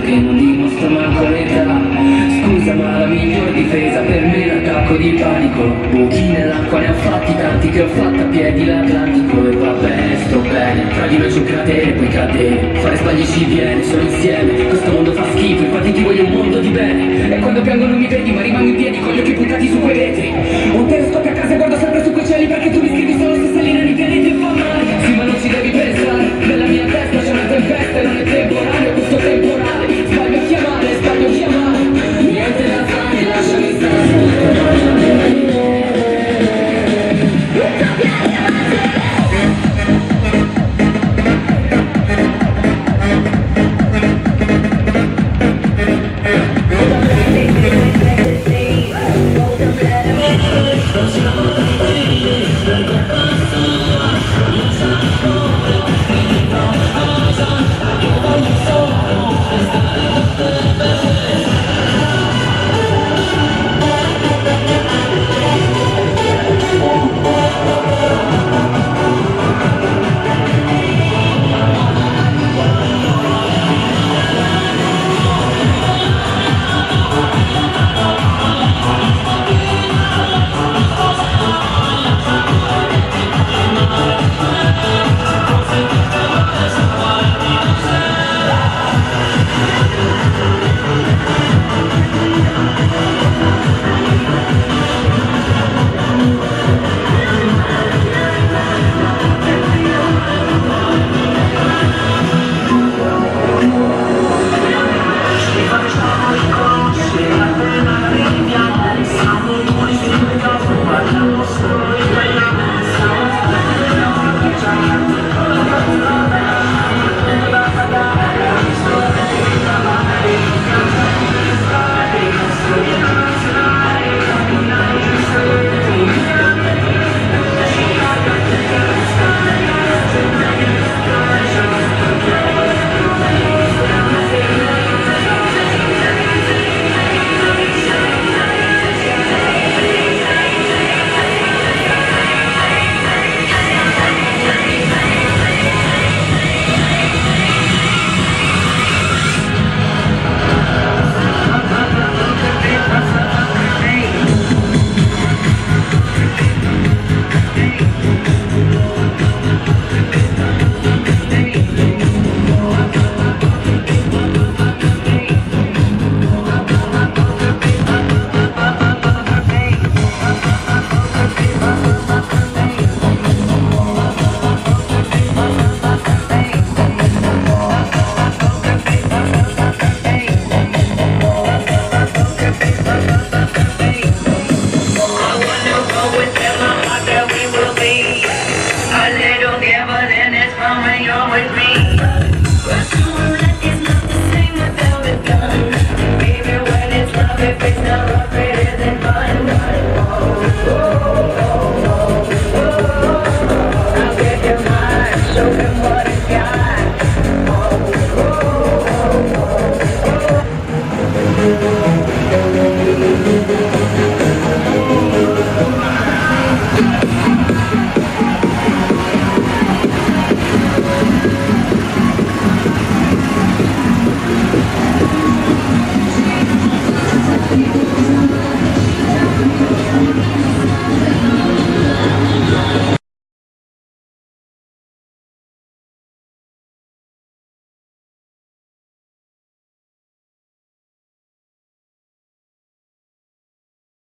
che non dimostro manco l'età. Scusa ma la miglior difesa per me è l'attacco di panico. Buchi nell'acqua ne ho fatti tanti che ho fatto a piedi l'Atlantico. E va bene, sto bene, tra di noi c'è un cratere poi cade. Fare sbagli ci viene, sono insieme, questo mondo fa schifo, infatti ti voglio un mondo di bene. E quando piango non mi vedi ma rimango in piedi con gli occhi puntati su quei vetri. Un telescopio a casa e guardo sempre su quei cieli perché tu mi